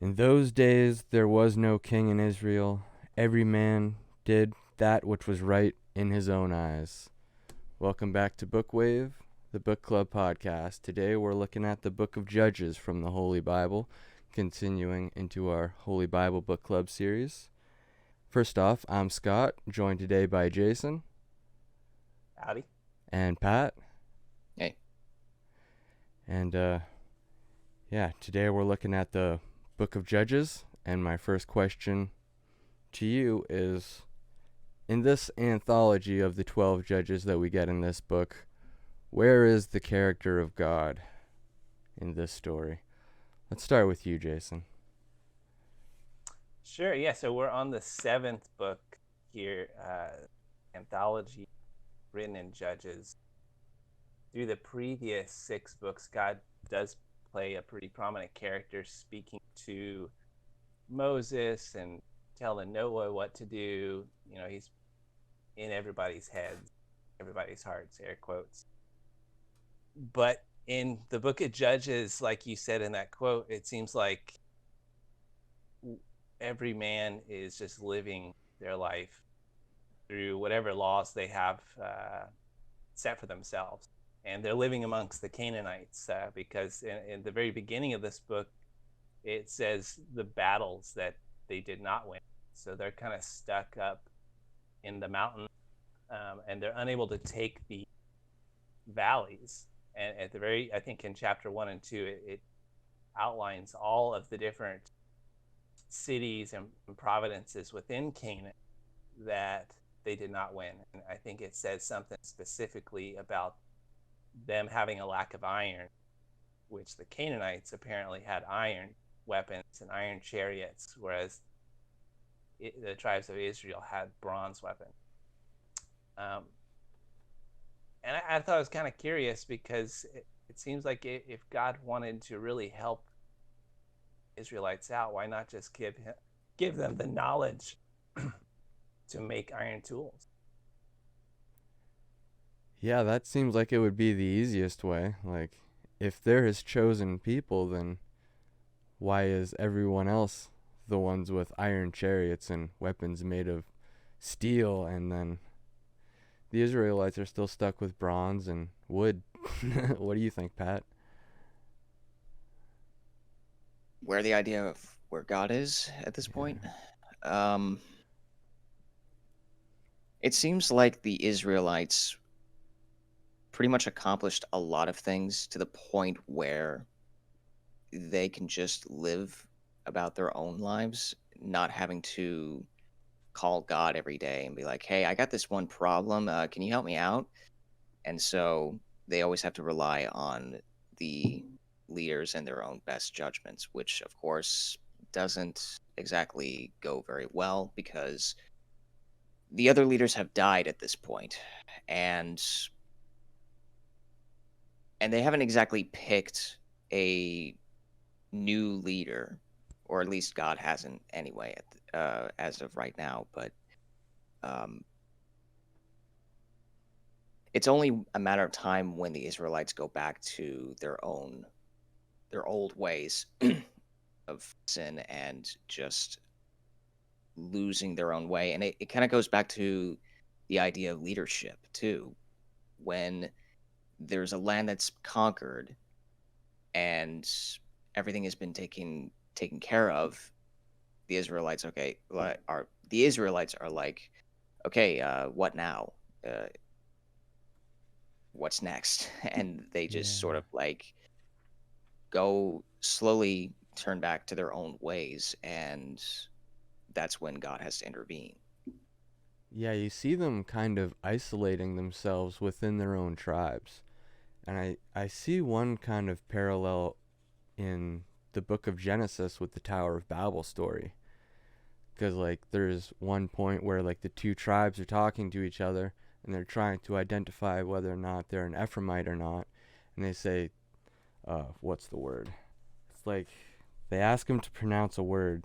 In those days there was no king in Israel. Every man did that which was right in his own eyes. Welcome back to Bookwave, the book club podcast. Today we're looking at the book of Judges from the Holy Bible, continuing into our Holy Bible book club series. First off, I'm Scott, joined today by Jason. Howdy. And Pat. Hey. And today we're looking at the book of Judges, and my first question to you is, in this anthology of the 12 judges that we get in this book, where is the character of God in this story? Let's start with you, Jason. Sure, yeah, so we're on the 7th book here, anthology written in Judges. Through the previous 6 books, God does play a pretty prominent character, speaking to Moses and telling Noah what to do. You know, he's in everybody's heads, everybody's hearts, air quotes. But in the book of Judges, like you said in that quote, it seems like every man is just living their life through whatever laws they have set for themselves. And they're living amongst the Canaanites because in the very beginning of this book, it says the battles that they did not win. So they're kind of stuck up in the mountain, and they're unable to take the valleys. And at the very, I think in chapter 1 and 2, it outlines all of the different cities and providences within Canaan that they did not win. And I think it says something specifically about them having a lack of iron, which the Canaanites apparently had iron weapons and iron chariots, whereas the tribes of Israel had bronze weapons. And I thought it was kind of curious because it seems like if God wanted to really help Israelites out, why not just give them the knowledge to make iron tools? Yeah, that seems like it would be the easiest way. Like, if they're his chosen people, then why is everyone else the ones with iron chariots and weapons made of steel, and then the Israelites are still stuck with bronze and wood? What do you think, Pat? Where the idea of where God is at this point? It seems like the Israelites pretty much accomplished a lot of things to the point where they can just live about their own lives, not having to call God every day and be like, hey, I got this one problem. Can you help me out? And so they always have to rely on the leaders and their own best judgments, which, of course, doesn't exactly go very well because the other leaders have died at this point, and they haven't exactly picked a new leader, or at least God hasn't anyway, as of right now. But it's only a matter of time when the Israelites go back to their old ways of sin and just losing their own way. And it kind of goes back to the idea of leadership too. When there's a land that's conquered and everything has been taken care of, the Israelites are like, okay, what now? What's next? And they just sort of like go slowly turn back to their own ways, and that's when God has to intervene. Yeah, you see them kind of isolating themselves within their own tribes. And I see one kind of parallel in the book of Genesis with the Tower of Babel story. Because, like, there's one point where, like, the two tribes are talking to each other, and they're trying to identify whether or not they're an Ephraimite or not. And they say, what's the word? It's like, they ask him to pronounce a word,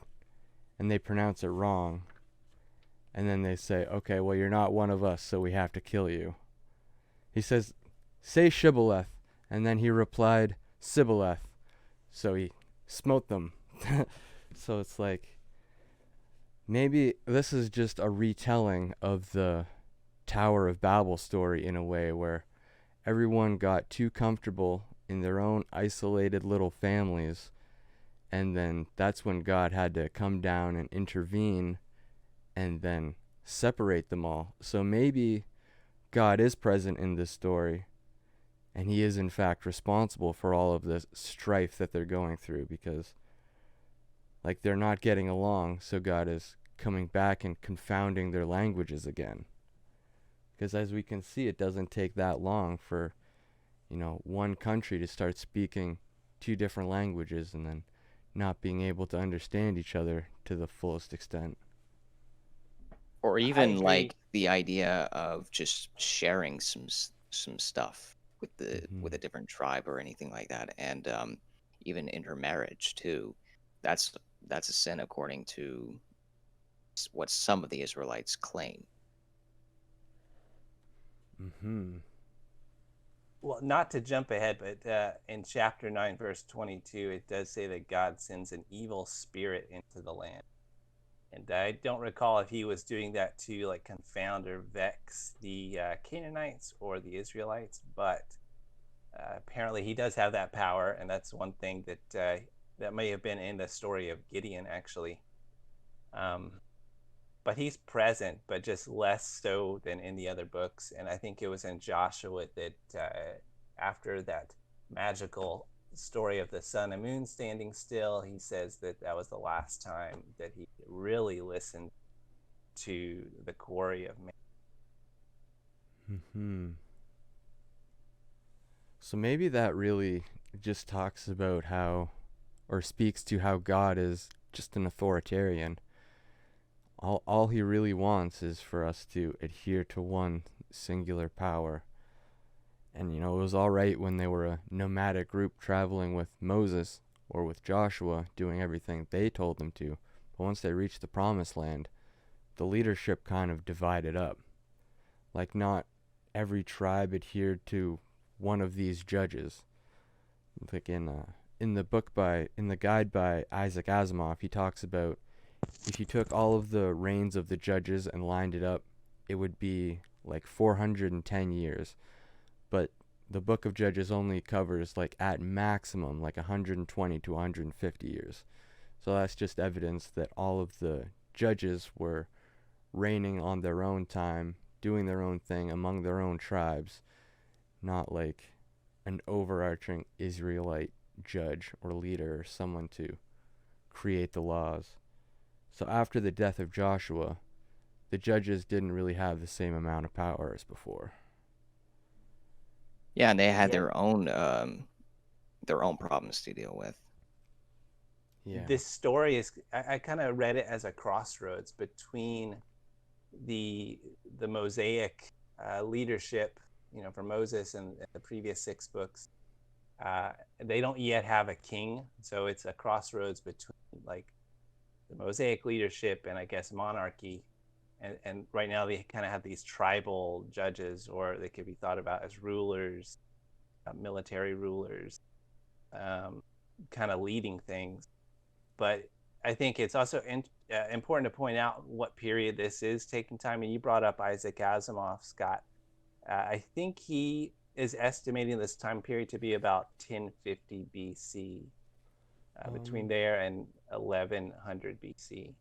and they pronounce it wrong. And then they say, okay, well, you're not one of us, so we have to kill you. He says, say Shibboleth. And then he replied, Sibboleth. So he smote them. So it's like maybe this is just a retelling of the Tower of Babel story in a way where everyone got too comfortable in their own isolated little families, and then that's when God had to come down and intervene and then separate them all. So maybe God is present in this story, and he is in fact responsible for all of this strife that they're going through, because like they're not getting along, so God is coming back and confounding their languages again. Because as we can see, it doesn't take that long for, one country to start speaking two different languages and then not being able to understand each other to the fullest extent. Or I even agree. like the idea of just sharing some stuff Hmm. with a different tribe or anything like that, and even intermarriage too. That's that's a sin according to what some of the Israelites claim. Hmm. Well, not to jump ahead, but in chapter 9, verse 22, it does say that God sends an evil spirit into the land. And I don't recall if he was doing that to like confound or vex the Canaanites or the Israelites, but apparently he does have that power, and that's one thing that may have been in the story of Gideon actually. Um, but he's present, but just less so than in the other books. And I think it was in Joshua that after that magical story of the sun and moon standing still, he says that that was the last time that he really listened to the quarry of man. Hmm. So maybe that really just talks about how, or speaks to how God is just an authoritarian. All he really wants is for us to adhere to one singular power. And it was all right when they were a nomadic group traveling with Moses or with Joshua doing everything they told them to. But once they reached the promised land, the leadership kind of divided up. Like not every tribe adhered to one of these judges. Like in the book in the guide by Isaac Asimov, he talks about if you took all of the reigns of the judges and lined it up, it would be like 410 years. But the book of Judges only covers like at maximum like 120 to 150 years. So that's just evidence that all of the judges were reigning on their own time, doing their own thing among their own tribes, not like an overarching Israelite judge or leader or someone to create the laws. So after the death of Joshua, the judges didn't really have the same amount of power as before. Yeah, and they had Yeah, their own problems to deal with. Yeah. this story is, I kind of read it as a crossroads between the the Mosaic leadership, for Moses and the previous six books. They don't yet have a king, so it's a crossroads between like the Mosaic leadership and I guess monarchy. And right now they kind of have these tribal judges, or they could be thought about as rulers, military rulers, um, kind of leading things. But I think it's also important to point out what period this is taking time. And you brought up Isaac Asimov, Scott. I think he is estimating this time period to be about 1050 BC, between Um. there and 1100 BC,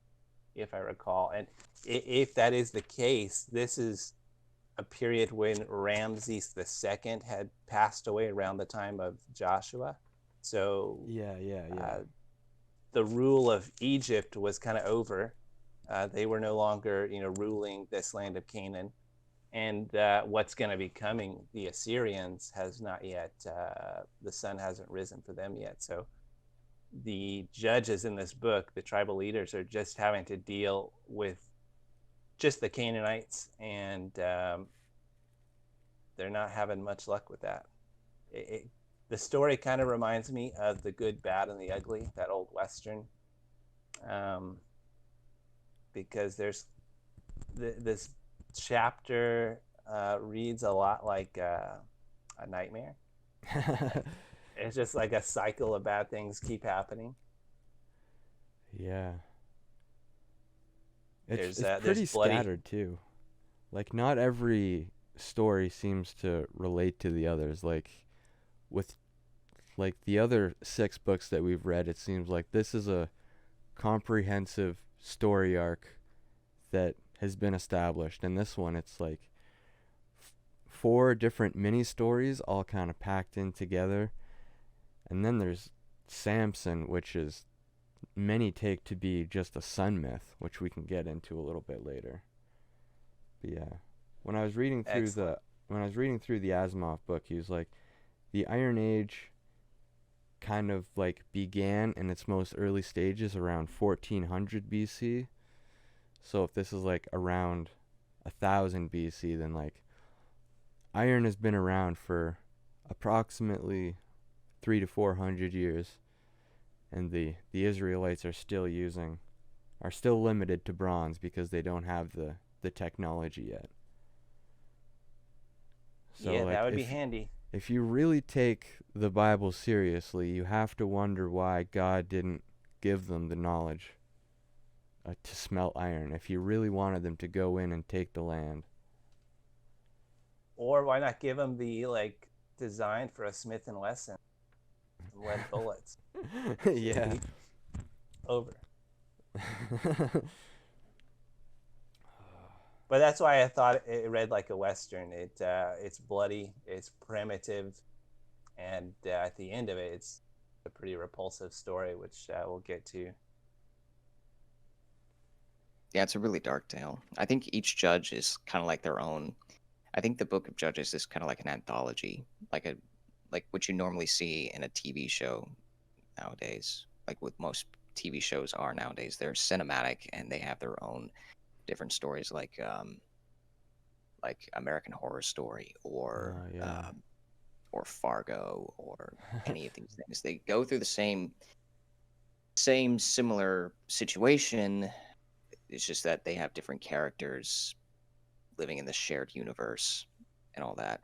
if I recall. And if that is the case, this is a period when Ramses II had passed away around the time of Joshua. So Yeah. Yeah. Yeah. uh, the rule of Egypt was kind of over. They were no longer, ruling this land of Canaan. And what's going to be coming, the Assyrians, has not yet, the sun hasn't risen for them yet. So the judges in this book, the tribal leaders, are just having to deal with just the Canaanites, and they're not having much luck with that. The story kind of reminds me of The Good, Bad, and the Ugly, that old Western, um, because there's this chapter reads a lot like a nightmare. It's just like a cycle of bad things keep happening. Yeah. It's There's pretty bloody. scattered too. Like not every story seems to relate to the others. Like with like the other 6 books that we've read, it seems like this is a comprehensive story arc that has been established. And this one, it's like 4 different mini stories all kind of packed in together. And then there's Samson, which is many take to be just a sun myth, which we can get into a little bit later. But yeah, when I was reading through Excellent. the when I was reading through the Asimov book, he was like, the Iron Age kind of like began in its most early stages around 1400 BC. So if this is like around 1000 BC, then like iron has been around for approximately 3 to 400 years, and the Israelites are still limited to bronze because they don't have the technology yet. So Yeah, that like would be handy. if you really take the Bible seriously, you have to wonder why God didn't give them the knowledge to smelt iron if you really wanted them to go in and take the land. Or why not give them the like design for a Smith and Wesson, some lead bullets? Should Yeah. be over. But that's why I thought it read like a western. It's bloody, it's primitive, and at the end of it, it's a pretty repulsive story, which we'll get to. Yeah, it's a really dark tale. I think each judge is kind of like their own. I think the Book of Judges is kind of like an anthology, like what you normally see in a TV show nowadays. Like what most TV shows are nowadays, they're cinematic and they have their own different stories, like American Horror Story Yeah. or Fargo or any of these things. They go through the same similar situation. It's just that they have different characters living in the shared universe and all that.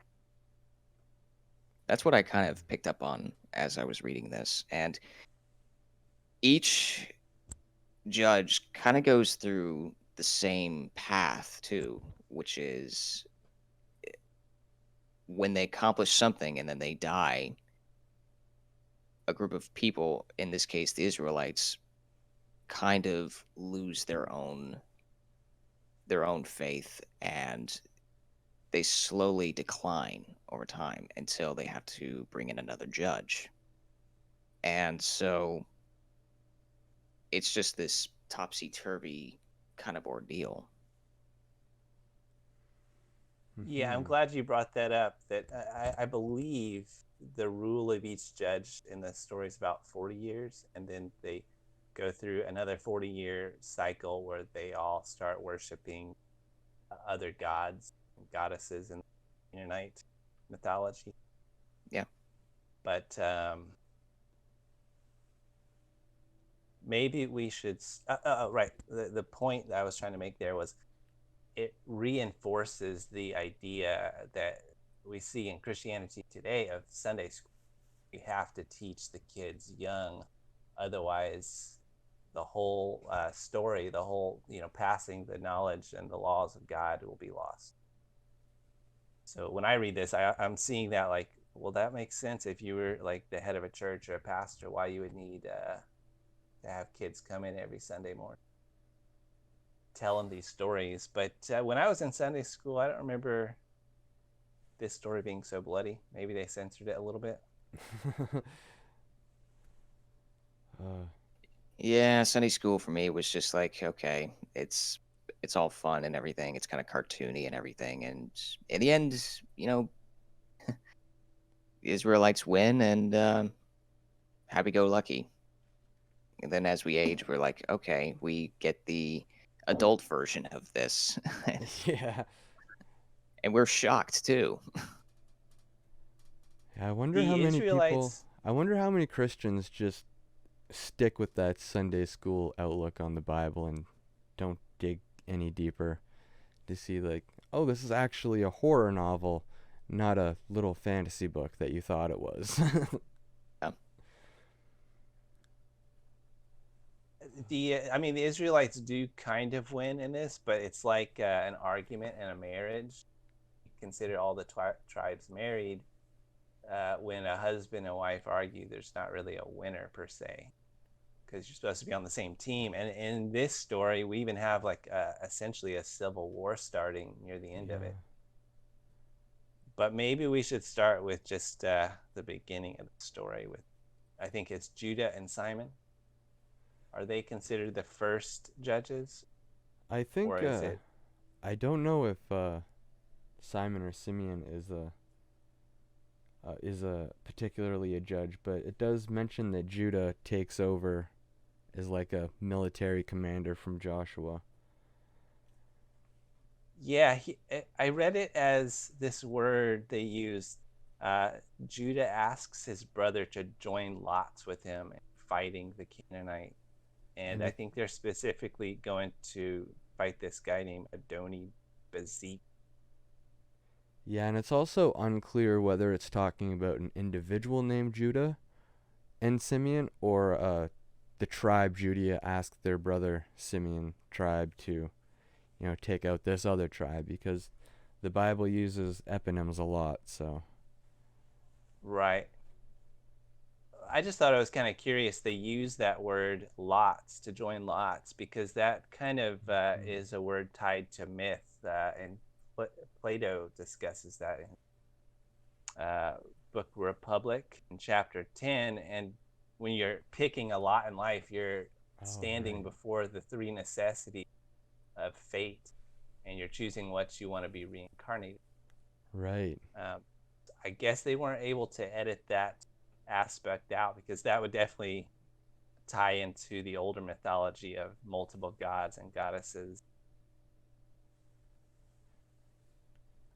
That's what I kind of picked up on as I was reading this. And each judge kind of goes through the same path too, which is when they accomplish something and then they die, a group of people, in this case the Israelites, kind of lose their own faith, and they slowly decline over time until they have to bring in another judge. And so it's just this topsy-turvy kind of ordeal. Yeah, I'm Mhm. glad you brought that up. That I believe the rule of each judge in the story is about 40 years, and then they go through another 40-year cycle where they all start worshiping other gods and goddesses in Canaanite mythology. Yeah. But maybe we should. Right. The point that I was trying to make there was it reinforces the idea that we see in Christianity today of Sunday school. We have to teach the kids young, otherwise, the whole story, the whole passing the knowledge and the laws of God will be lost. So when I read this, I'm seeing that like, well, that makes sense if you were like the head of a church or a pastor, why you would need to have kids come in every Sunday morning telling these stories. But when I was in Sunday school, I don't remember this story being so bloody. Maybe they censored it a little bit. uh, Yeah, Sunday school for me was just like, okay, it's all fun and everything. It's kind of cartoony and everything. And in the end, the Israelites win and happy go lucky. And then as we age, we're like, okay, we get the adult version of this. yeah. And we're shocked too. I wonder how The many people. Israelites, I wonder how many Christians just stick with that Sunday school outlook on the Bible and don't dig any deeper to see like, oh, this is actually a horror novel, not a little fantasy book that you thought it was. Yeah. The Israelites do kind of win in this, but it's like an argument in a marriage. Consider all the tribes married. When a husband and wife argue, there's not really a winner per se, because you're supposed to be on the same team. And in this story, we even have like essentially a civil war starting near the end of Yeah. it. But maybe we should start with just the beginning of the story. With, I think it's Judah and Simon. Are they considered the first judges, I or think is it? I don't know if Simon or Simeon is a particularly a judge, but it does mention that Judah takes over as like a military commander from Joshua. Yeah, I read it as this word they used. Uh, Judah asks his brother to join lots with him in fighting the Canaanite, and And I it think they're specifically going to fight this guy named Adoni Bezek. Yeah, and it's also unclear whether it's talking about an individual named Judah and Simeon, or the tribe Judah asked their brother Simeon tribe to, take out this other tribe, because the Bible uses eponyms a lot. So Right. I just thought it was kind of curious they use that word lots to join lots because that kind of Mhm. is a word tied to myth, and Plato discusses that in book Republic in chapter 10. And when you're picking a lot in life, you're Oh, standing right. before the three necessities of fate, and you're choosing what you want to be reincarnated. Right. um, I guess they weren't able to edit that aspect out because that would definitely tie into the older mythology of multiple gods and goddesses.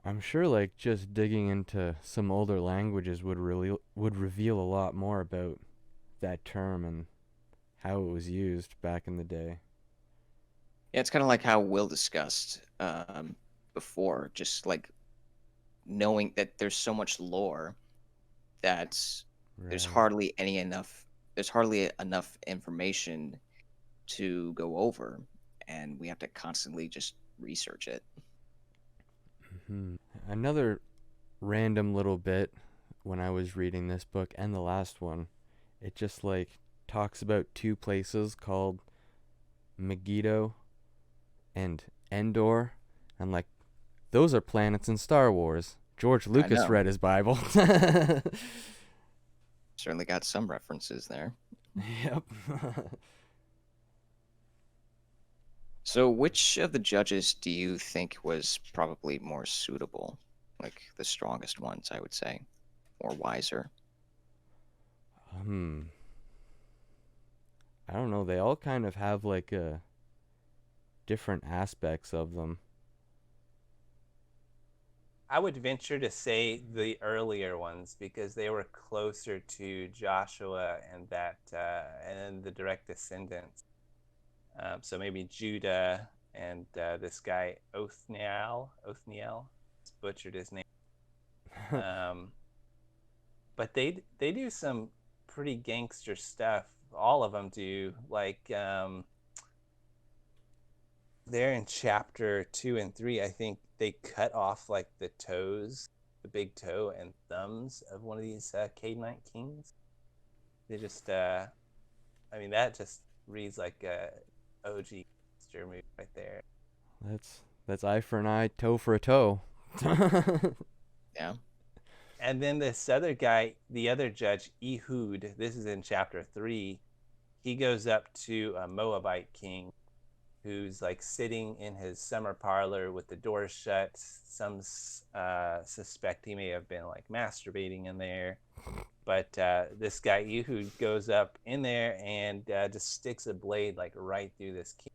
I'm sure like just digging into some older languages would reveal a lot more about that term and how it was used back in the day. Yeah, it's kind of like how Will discussed before, just like knowing that there's so much lore that there's Right. hardly any enough there's hardly enough information to go over, and we have to constantly just research it. Another random little bit when I was reading this book and the last one, it just like talks about two places called Megiddo and Endor, and like those are planets in Star Wars. George I Lucas know. read his Bible. Certainly got some references there. Yep. So, which of the judges do you think was probably more suitable? Like the strongest ones, I would say, or wiser? hmm. I don't know. They all kind of have like different aspects of them. I would venture to say the earlier ones because they were closer to Joshua and the direct descendants. So maybe Judah and this guy Othniel, butchered his name. Um, but they do some pretty gangster stuff. All of them do. Like they're in chapter 2 and 3. I think they cut off like the toes, the big toe and thumbs of one of these Canaanite kings. They just, I mean, that just reads like a OG gangster movie right there. That's eye for an eye, toe for a toe. Yeah. And then this other guy, the other judge, Ehud, this is in chapter 3. He goes up to a Moabite king who's like sitting in his summer parlor with the doors shut. Some suspect he may have been like masturbating in there. But this guy Ehud goes up in there and just sticks a blade like right through this king.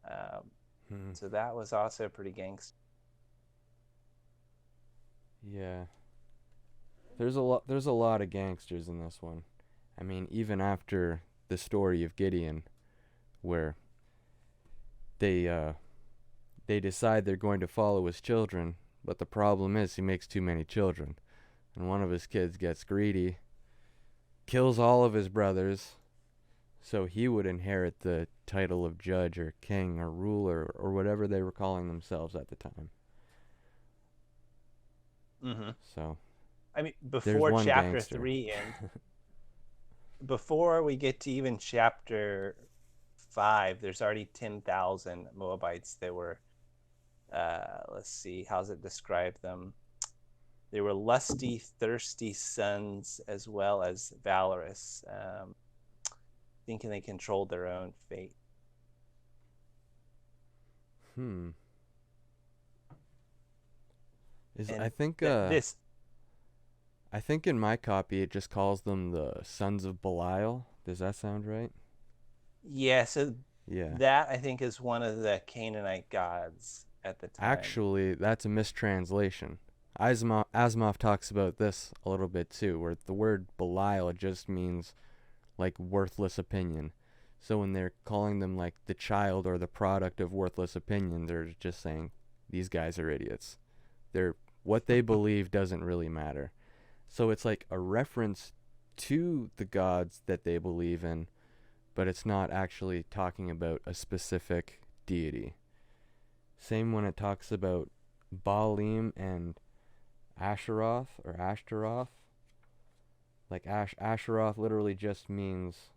Um, Hmm. so that was also pretty gangster. Yeah. There's a lot of gangsters in this one. I mean, even after the story of Gideon, where they uh they decide they're going to follow his children, but the problem is he makes too many children, and one of his kids gets greedy, kills all of his brothers, So he would inherit the title of judge or king or ruler or whatever they were calling themselves at the time. Mm-hmm. So I mean, there's before one chapter gangster. 3 ends, before we get to even chapter 5, there's already 10,000 Moabites that were, let's see, how's it describe them? They were lusty, thirsty sons as well as valorous, thinking they controlled their own fate. Hmm. Is And I this, think in my copy it just calls them the sons of Belial. Does that sound right? yeah, so Yeah. that I think is one of the Canaanite gods at the time. Actually, that's a mistranslation. Asimov talks about this a little bit too, where the word Belial just means like worthless opinion. So when they're calling them like the child or the product of worthless opinion, they're just saying these guys are idiots. They're what they believe doesn't really matter. So it's like a reference to the gods that they believe in, but it's not actually talking about a specific deity. Same when it talks about Baalim and Asheroth or Ashtaroth. Like Asheroth literally just means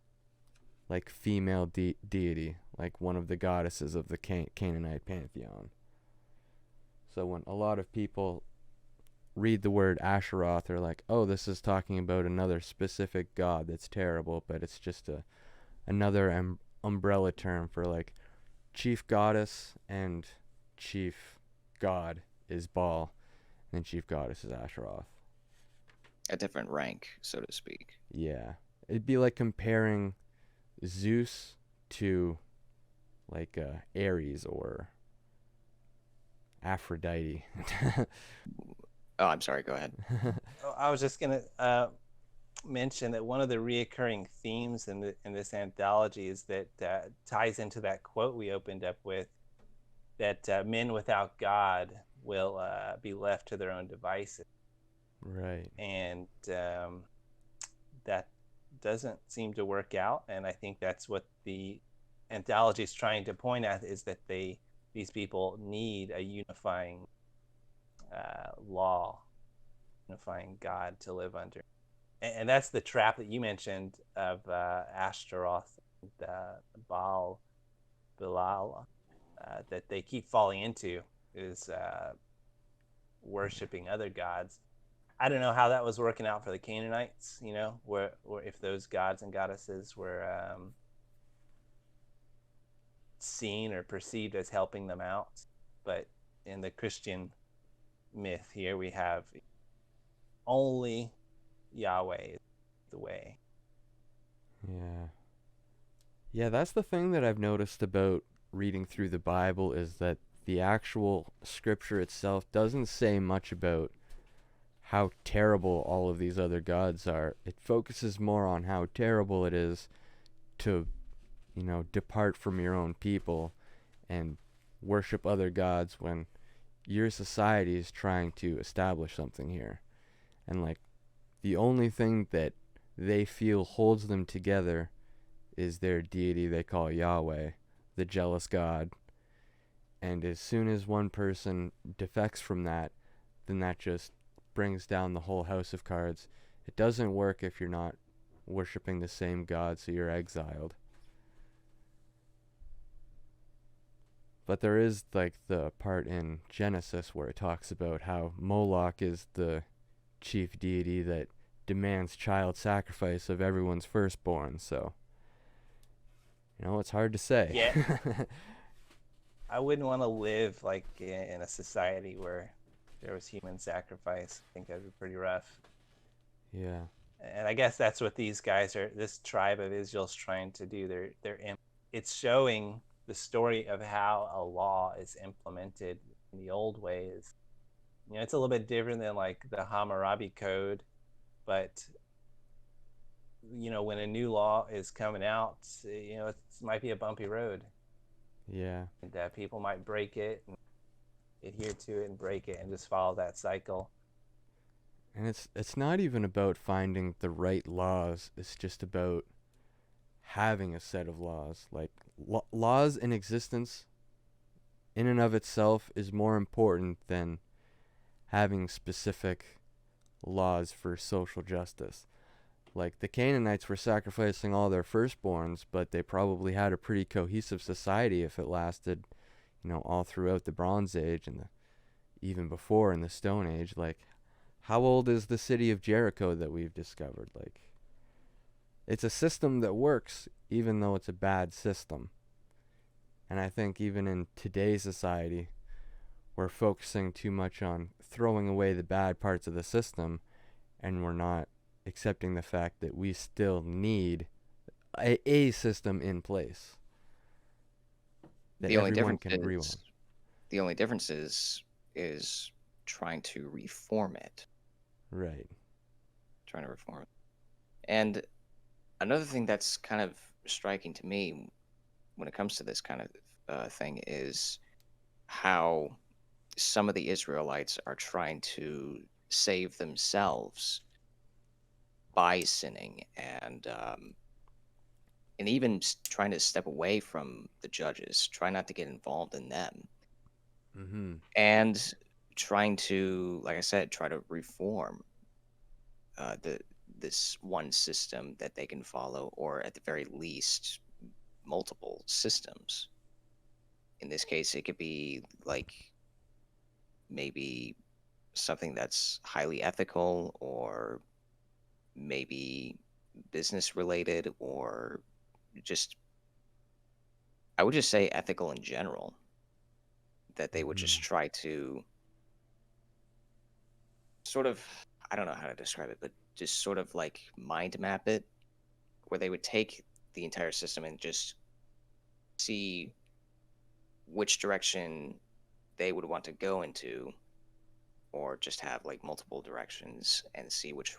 like female deity, like one of the goddesses of the Canaanite pantheon. So when a lot of people read the word Asheroth, they're like, "Oh, this is talking about another specific god that's terrible," but it's just another umbrella term for like chief goddess and chief god is Baal, and chief goddess is Asheroth. A different rank, so to speak. Yeah, it'd be like comparing Zeus to like Ares or Aphrodite. Oh, I'm sorry. Go ahead. Oh, I was just gonna mention that one of the reoccurring themes in this anthology is that ties into that quote we opened up with, that men without God will be left to their own devices, Right. and that doesn't seem to work out. And I think that's what the anthology is trying to point at, is that these people need a unifying law, unifying God to live under. And that's the trap that you mentioned of Ashtaroth and Baal, Bilal, that they keep falling into, is worshiping other gods. I don't know how that was working out for the Canaanites, where if those gods and goddesses were seen or perceived as helping them out. But in the Christian myth here, we have only Yahweh is the way. Yeah. Yeah, that's the thing that I've noticed about reading through the Bible, is that the actual scripture itself doesn't say much about how terrible all of these other gods are. It focuses more on how terrible it is to, depart from your own people and worship other gods when your society is trying to establish something here. And like the only thing that they feel holds them together is their deity they call Yahweh, the jealous God. And as soon as one person defects from that, then that just brings down the whole house of cards. It doesn't work if you're not worshiping the same God, so you're exiled. But there is like the part in Genesis where it talks about how Moloch is the chief deity that demands child sacrifice of everyone's firstborn, so it's hard to say. Yeah. I wouldn't want to live like in a society where there was human sacrifice. I think that'd be pretty rough. Yeah. And I guess that's what these guys are. This tribe of Israel's trying to do. It's showing the story of how a law is implemented in the old ways. It's a little bit different than like the Hammurabi Code, but when a new law is coming out, it might be a bumpy road. Yeah. And people might break it and adhere to it and break it and just follow that cycle. And it's not even about finding the right laws. It's just about having a set of laws. Like laws in existence in and of itself is more important than having specific laws for social justice. Like the Canaanites were sacrificing all their firstborns, but they probably had a pretty cohesive society if it lasted, all throughout the Bronze Age and even before in the Stone Age. Like, how old is the city of Jericho that we've discovered? Like, it's a system that works, even though it's a bad system. And I think even in today's society, we're focusing too much on throwing away the bad parts of the system, and we're not accepting the fact that we still need a system in place that The only everyone difference can agree on. is trying to reform it. Right. Trying to reform it. And another thing that's kind of striking to me when it comes to this kind of thing is how some of the Israelites are trying to save themselves by sinning and even trying to step away from the judges, try not to get involved in them, Mm-hmm. and trying to, like I said, try to reform this one system that they can follow, or at the very least, multiple systems. In this case, it could be like maybe something that's highly ethical, or maybe business related, or just, I would just say ethical in general, that they would just Mm-hmm. try to sort of, I don't know how to describe it, but just sort of like mind map it, where they would take the entire system and just see which direction they would want to go into, or just have like multiple directions and see which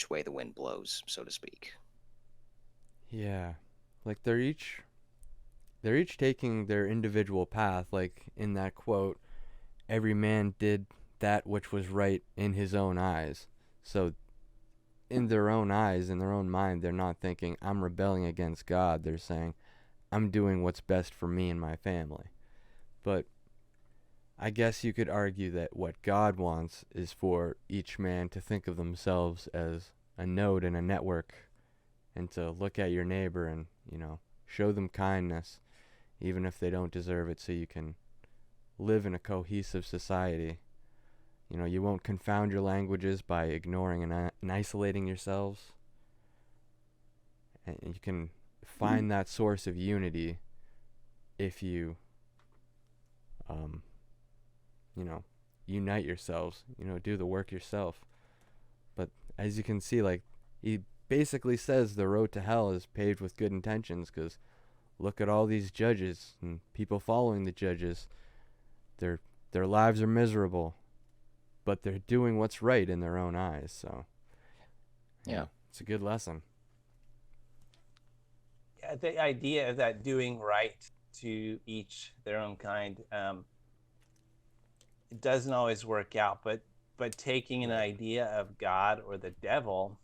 way the wind blows, so to speak. Yeah. Like they're each taking their individual path. Like in that quote, every man did that which was right in his own eyes. So in their own eyes, in their own mind, they're not thinking, I'm rebelling against God. They're saying, I'm doing what's best for me and my family. But I guess you could argue that what God wants is for each man to think of themselves as a node in a network, and to look at your neighbor and, show them kindness, even if they don't deserve it, so you can live in a cohesive society. You won't confound your languages by ignoring and isolating yourselves. And you can find that source of unity if you, um, unite yourselves, do the work yourself. But as you can see, like, he basically says the road to hell is paved with good intentions, because look at all these judges and people following the judges. Their lives are miserable, but they're doing what's right in their own eyes. So, Yeah. it's a good lesson. Yeah, the idea of that doing right to each their own kind, it doesn't always work out, but taking an idea of God or the devil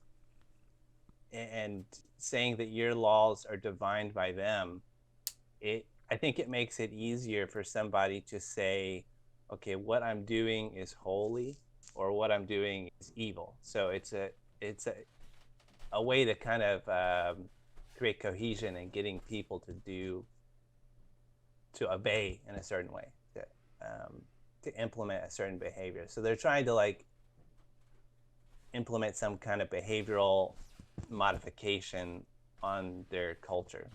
and saying that your laws are divined by them, I think it makes it easier for somebody to say, okay, what I'm doing is holy, or what I'm doing is evil. So it's a way to kind of create cohesion and getting people to obey in a certain way, to implement a certain behavior. So they're trying to like implement some kind of behavioral modification on their culture.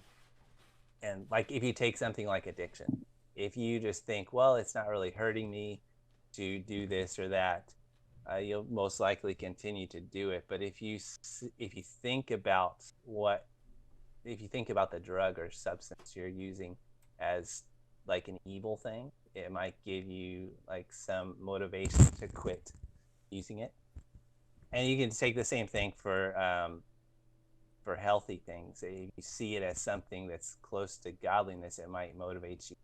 And like if you take something like addiction, if you just think, well, it's not really hurting me to do this or that, you'll most likely continue to do it. But if you think about the drug or substance you're using as like an evil thing, it might give you like some motivation to quit using it. And you can take the same thing for healthy things. If you see it as something that's close to godliness, it might motivate you.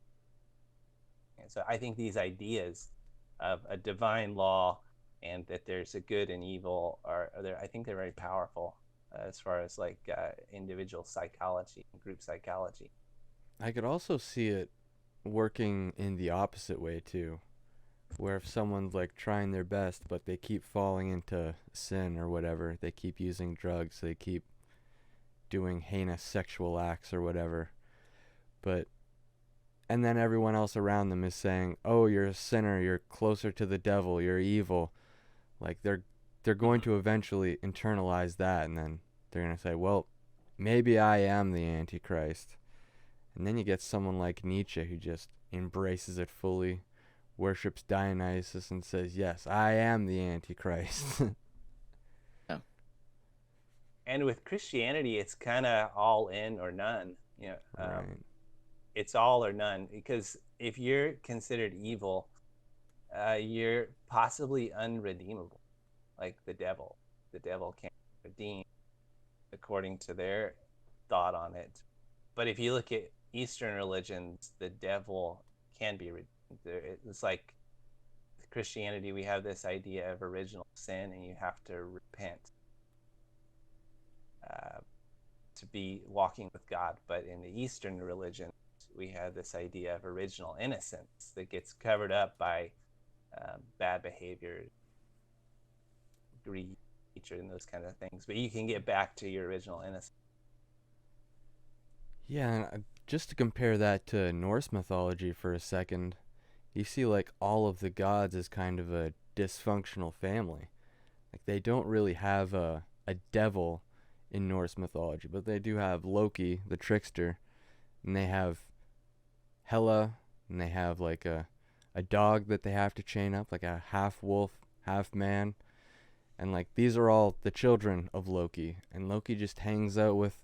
And so I think these ideas of a divine law and that there's a good and evil are there. I think they're very powerful. as far as like individual psychology and group psychology. I could also see it working in the opposite way too, where if someone's like trying their best but they keep falling into sin or whatever, they keep using drugs, they keep doing heinous sexual acts or whatever, but and then everyone else around them is saying, "Oh, you're a sinner, you're closer to the devil, you're evil." Like they're going to eventually internalize that, and then they're going to say, "Well, maybe I am the antichrist." And then you get someone like Nietzsche who just embraces it fully, worships Dionysus, and says, "Yes, I am the Antichrist." Yeah. And with Christianity, it's kind of all in or none. Right. It's all or none, because if you're considered evil, you're possibly unredeemable, like the devil. The devil can't redeem according to their thought on it. But if you look at Eastern religions, the devil can be redeemed. It's like Christianity, we have this idea of original sin, and you have to repent uh, to be walking with God. But in the Eastern religion, we have this idea of original innocence that gets covered up by bad behavior, greed, hatred, and those kind of things. But you can get back to your original innocence. Yeah, and just to compare that to Norse mythology for a second, you see like all of the gods as kind of a dysfunctional family. Like they don't really have a devil in Norse mythology, but they do have Loki, the trickster, and they have Hela, and they have like a dog that they have to chain up, like a half wolf, half man, and like these are all the children of Loki, and Loki just hangs out with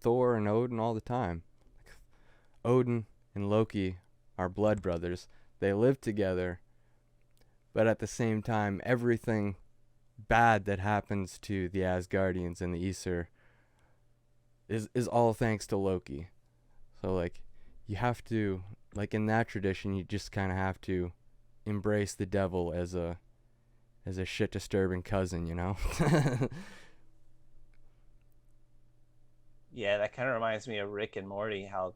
Thor and Odin all the time. Odin and Loki are blood brothers. They live together, but at the same time, everything bad that happens to the Asgardians and the Aesir is all thanks to Loki. So like you have to, like in that tradition, you just kind of have to embrace the devil as a shit disturbing cousin, you know? Yeah, that kind of reminds me of Rick and Morty, how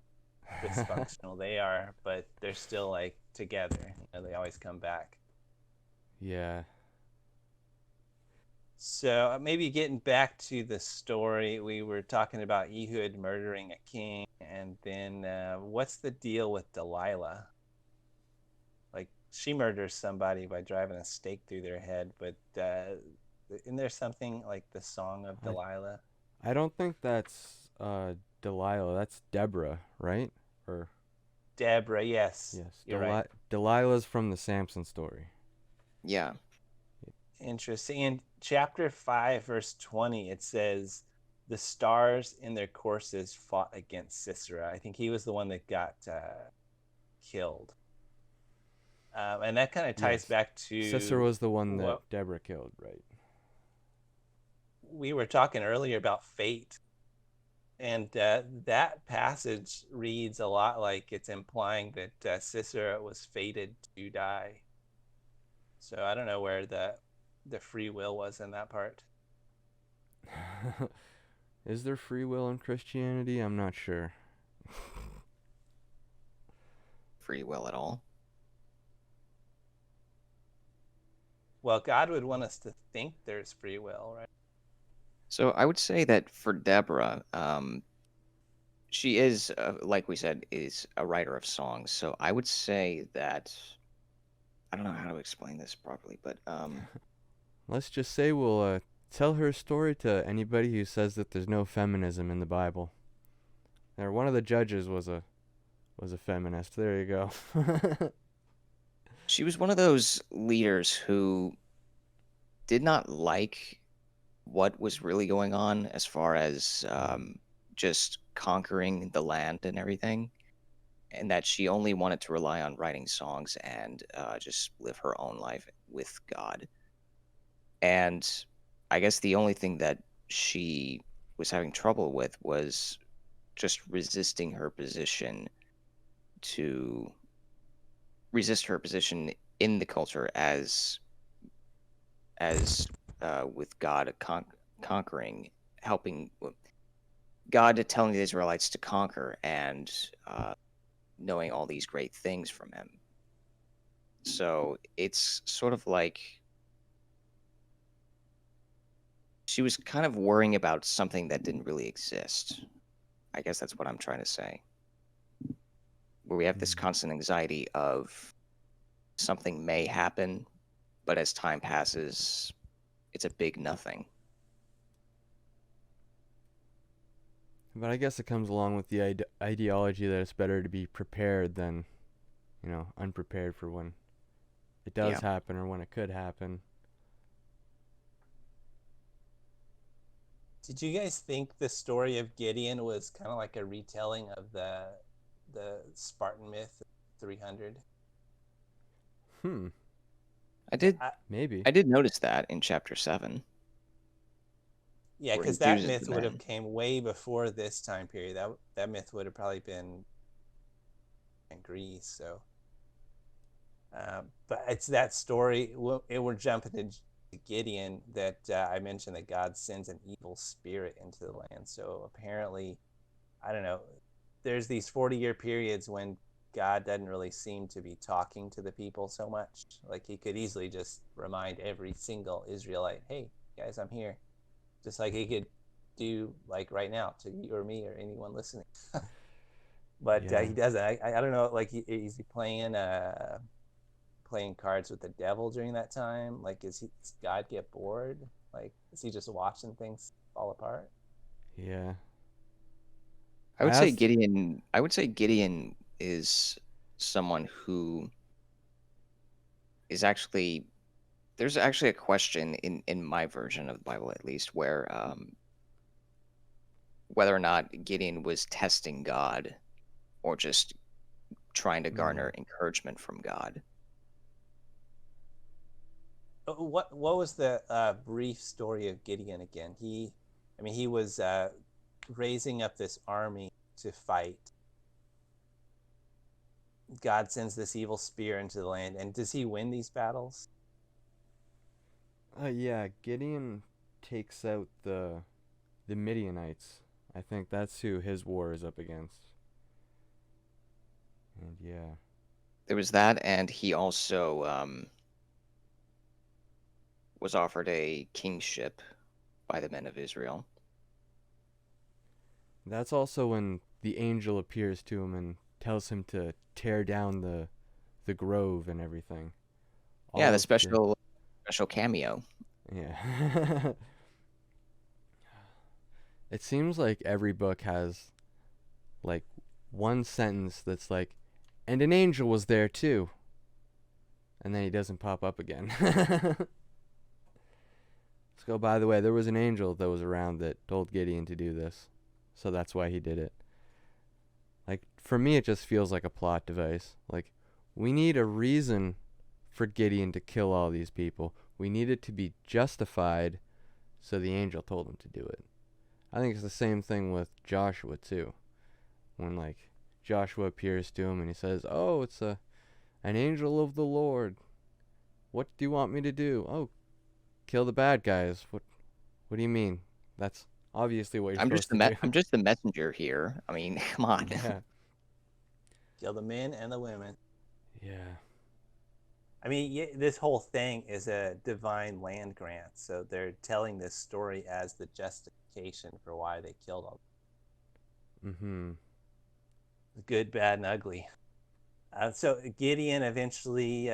dysfunctional they are, but they're still like together. They always come back. Yeah. So maybe getting back to the story, we were talking about Ehud murdering a king, and then what's the deal with Delilah? Like she murders somebody by driving a stake through their head, but isn't there something like the Song of I Delilah? I don't think that's Delilah. That's Deborah, right? Or Deborah, yes, yes, you're right. Delilah's from the Samson story. Yeah. Interesting. In chapter 5, verse 20, it says, the stars in their courses fought against Sisera. I think he was the one that got killed. And that kind of ties Yes. back Sisera to was the one that what Deborah killed, right? we were talking earlier about fate. And that passage reads a lot like it's implying that Sisera was fated to die. So I don't know where the free will was in that part. Is there free will in Christianity? I'm not sure. Free will at all. Well, God would want us to think there's free will, right? So I would say that for Deborah, she is, like we said, is a writer of songs. So I would say that I don't know how to explain this properly, but Let's just say we'll tell her story to anybody who says that there's no feminism in the Bible. There, one of the judges was a feminist. There you go. she was one of those leaders who did not like what was really going on as far as just conquering the land and everything, and that she only wanted to rely on writing songs and just live her own life with God. And I guess the only thing that she was having trouble with was just resisting her position to resist her position in the culture as with God conquering helping God telling the Israelites to conquer and knowing all these great things from him. So it's sort of like she was kind of worrying about something that didn't really exist. I guess that's what I'm trying to say. Where we have this constant anxiety of something may happen, but as time passes, it's a big nothing. But I guess it comes along with the ideology that it's better to be prepared than, unprepared for when it does happen or when it could happen. Did you guys think the story of Gideon was kind of like a retelling of the Spartan myth 300? Maybe. I did notice that in chapter 7. Yeah, because that myth would have came way before this time period. That myth would have probably been in Greece. So, but it's that story. We're jumping to Gideon that I mentioned that God sends an evil spirit into the land. So apparently, I don't know. There's these 40-year periods when God doesn't really seem to be talking to the people so much. Like he could easily just remind every single Israelite, "Hey guys, I'm here." Just like he could do like right now to you or me or anyone listening. But he doesn't. I don't know. Like is he playing cards with the devil during that time? Like does God get bored? Like is he just watching things fall apart? Yeah. I would say Gideon is someone who is actually, there's actually a question in my version of the Bible, at least, where whether or not Gideon was testing God or just trying to garner encouragement from God. What was the brief story of Gideon again? He was raising up this army to fight. God sends this evil spear into the land, and does he win these battles? Yeah, Gideon takes out the Midianites. I think that's who his war is up against. And yeah. There was that, and he also was offered a kingship by the men of Israel. That's also when the angel appears to him and tells him to tear down the grove and everything. The special cameo. Yeah. It seems like every book has like one sentence that's like, and an angel was there too. And then he doesn't pop up again. So, by the way, there was an angel that was around that told Gideon to do this. So that's why he did it. Like, for me, it just feels like a plot device. Like, we need a reason for Gideon to kill all these people. We need it to be justified, so the angel told him to do it. I think it's the same thing with Joshua, too. When, like, Joshua appears to him and he says, "Oh, it's an angel of the Lord. What do you want me to do?" "Oh, kill the bad guys." What do you mean? That's obviously what you're supposed to do. I'm just the messenger here. I mean, come on. Yeah. Kill the men and the women. Yeah. I mean, this whole thing is a divine land grant, so they're telling this story as the justification for why they killed all. Good, bad, and ugly. So Gideon eventually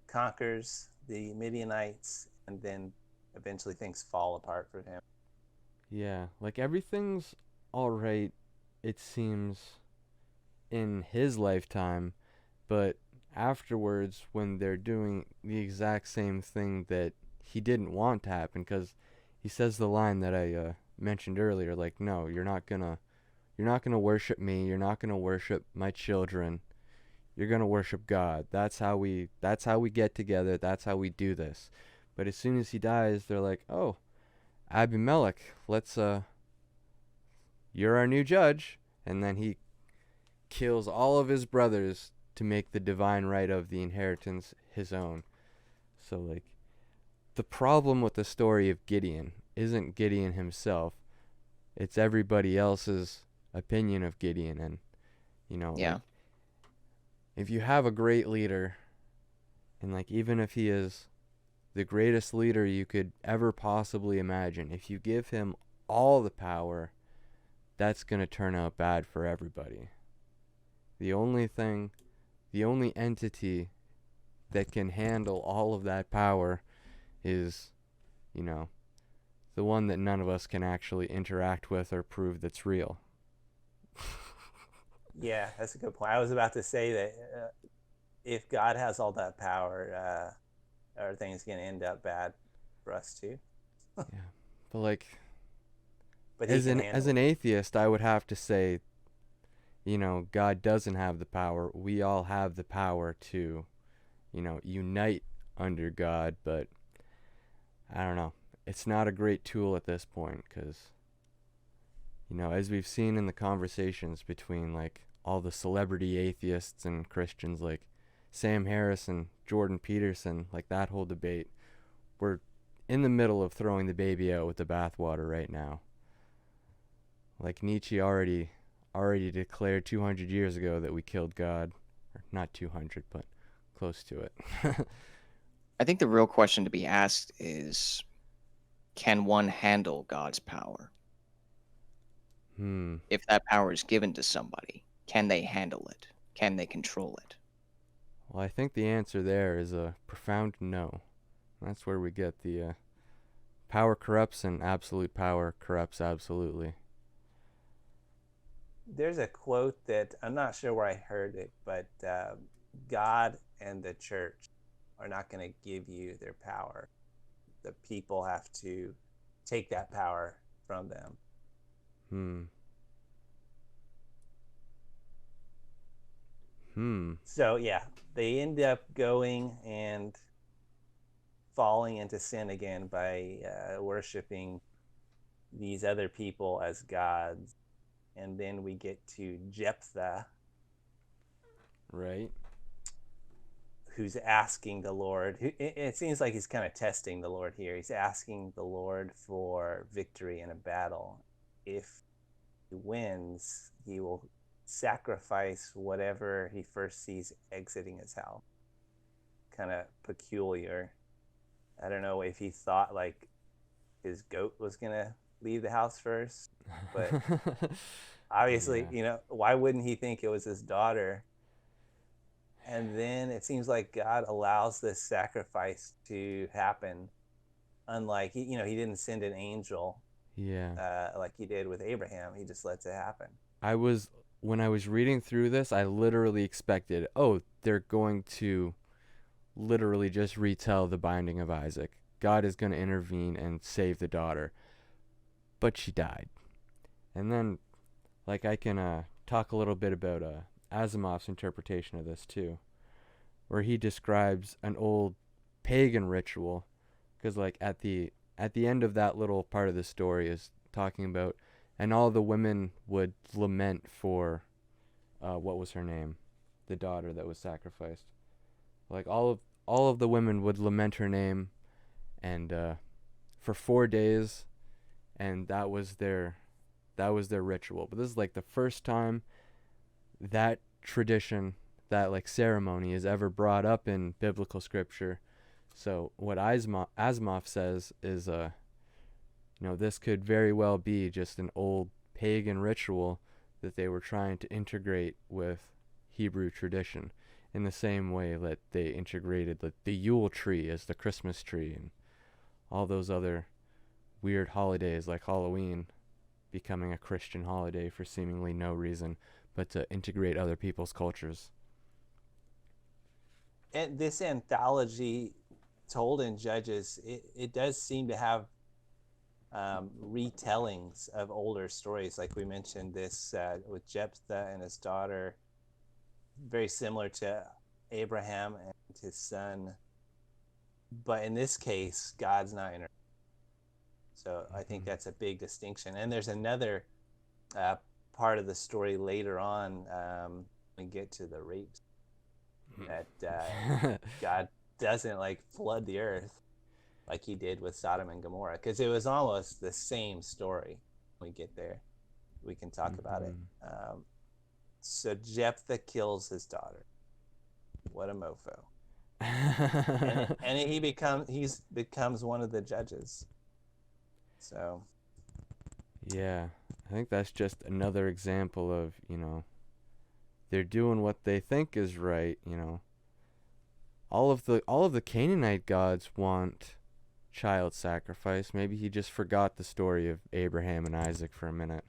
conquers the Midianites, and then eventually things fall apart for him. Yeah, like everything's all right, it seems, in his lifetime, but afterwards, when they're doing the exact same thing that he didn't want to happen, because he says the line that I mentioned earlier, like, "No, you're not gonna worship me. You're not gonna worship my children. You're gonna worship God. That's how we get together. That's how we do this." But as soon as he dies, they're like, "Oh, Abimelech, you're our new judge." And then he kills all of his brothers to make the divine right of the inheritance his own. So, like, the problem with the story of Gideon isn't Gideon himself. It's everybody else's opinion of Gideon. And, like, Yeah. if you have a great leader, and, like, even if he is the greatest leader you could ever possibly imagine, if you give him all the power, that's going to turn out bad for everybody. The only entity that can handle all of that power is, you know, the one that none of us can actually interact with or prove that's real. Yeah, that's a good point. I was about to say that if God has all that power, everything's going to end up bad for us too. Yeah. But, like, But he can as handle an it. atheist, I would have to say, God doesn't have the power. We all have the power to, unite under God, but I don't know. It's not a great tool at this point because, as we've seen in the conversations between, like, all the celebrity atheists and Christians, like Sam Harris and Jordan Peterson, like that whole debate, we're in the middle of throwing the baby out with the bathwater right now. Like Nietzsche already declared 200 years ago that we killed God. Or not 200, but close to it. I think the real question to be asked is, can one handle God's power? Hmm. If that power is given to somebody, can they handle it? Can they control it? Well, I think the answer there is a profound no. That's where we get the power corrupts and absolute power corrupts absolutely. There's a quote that I'm not sure where I heard it, but God and the church are not going to give you their power. The people have to take that power from them. Hmm. Hmm. So, yeah, they end up going and falling into sin again by worshiping these other people as gods. And then we get to Jephthah, Right. who's asking the Lord. It seems like he's kind of testing the Lord here. He's asking the Lord for victory in a battle. If he wins, he will sacrifice whatever he first sees exiting his house. Kind of peculiar. I don't know if he thought like his goat was gonna leave the house first, but obviously, Yeah. why wouldn't he think it was his daughter? And then it seems like God allows this sacrifice to happen. Unlike he didn't send an angel Yeah. like he did with Abraham. He just lets it happen. I was When I was reading through this, I literally expected, oh, they're going to literally just retell the binding of Isaac. God is going to intervene and save the daughter. But she died. And then, like, I can talk a little bit about Asimov's interpretation of this too, where he describes an old pagan ritual, because, like, at the end of that little part of the story is talking about, and all the women would lament for, what was her name, the daughter that was sacrificed. Like, all of the women would lament her name, and for 4 days, and that was their ritual. But this is like the first time that tradition, that, like, ceremony is ever brought up in biblical scripture. So what Asimov says is, this could very well be just an old pagan ritual that they were trying to integrate with Hebrew tradition, in the same way that they integrated the Yule tree as the Christmas tree and all those other weird holidays like Halloween becoming a Christian holiday for seemingly no reason but to integrate other people's cultures. And this anthology told in Judges, it does seem to have retellings of older stories. Like we mentioned this with Jephthah and his daughter, very similar to Abraham and his son. But in this case, God's not in. So I think that's a big distinction. And there's another uh, part of the story later on. We get to the rapes that God doesn't like flood the earth. like he did with Sodom and Gomorrah, because it was almost the same story. When we get there, we can talk about it. So Jephthah kills his daughter. What a mofo! and he becomes one of the judges. So Yeah, I think that's just another example of, they're doing what they think is right, All of the Canaanite gods want child sacrifice. Maybe he just forgot the story of Abraham and Isaac for a minute.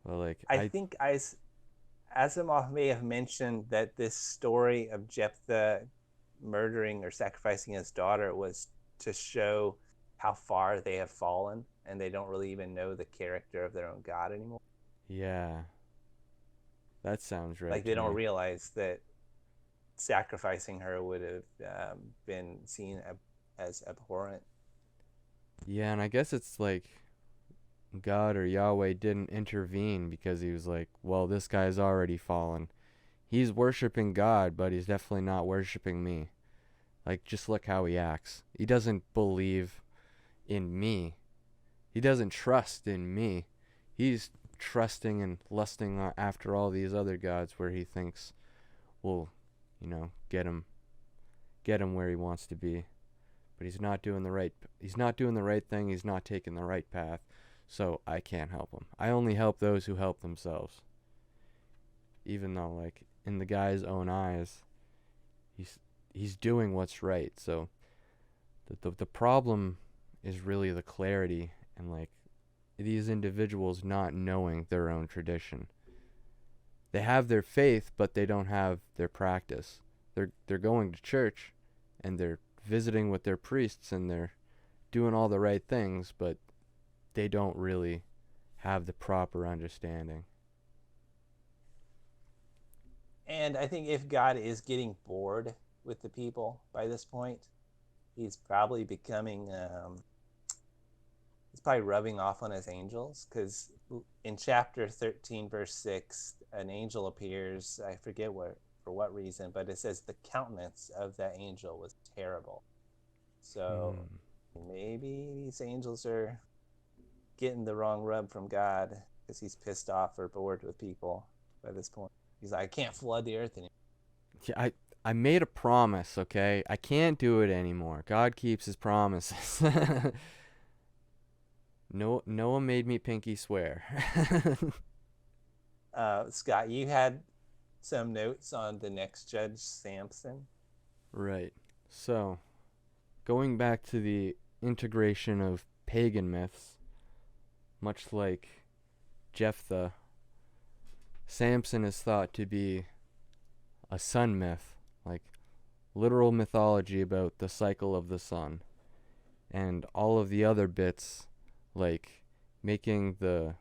Well, like I think Asimov may have mentioned that this story of Jephthah murdering or sacrificing his daughter was to show how far they have fallen, and they don't really even know the character of their own God anymore. Yeah, that sounds right. Like they don't realize that sacrificing her would have been seen as abhorrent. Yeah, and I guess it's like God or Yahweh didn't intervene because he was like, well, this guy's already fallen. He's worshiping God, but he's definitely not worshiping me. Like, just look how he acts. He doesn't believe in me. He doesn't trust in me. He's trusting and lusting after all these other gods where he thinks will, get him where he wants to be. But he's not doing the right thing. He's not taking the right path. So I can't help him. I only help those who help themselves. Even though, like, in the guy's own eyes, he's doing what's right. So the problem is really the clarity and, like, these individuals not knowing their own tradition. They have their faith, but they don't have their practice. They're going to church and they're visiting with their priests and they're doing all the right things, but they don't really have the proper understanding. And I think if God is getting bored with the people by this point, he's probably he's probably rubbing off on his angels, because in chapter 13, verse 6, an angel appears. I forget for what reason, but it says the countenance of that angel was terrible. So maybe these angels are getting the wrong rub from God because he's pissed off or bored with people by this point. He's like, I can't flood the earth anymore. Yeah, I made a promise, okay? I can't do it anymore. God keeps his promises. Noah made me pinky swear. Scott, you had some notes on the next judge, Samson. Right. So, going back to the integration of pagan myths, much like Jephthah, Samson is thought to be a sun myth, like literal mythology about the cycle of the sun. And all of the other bits, like making the...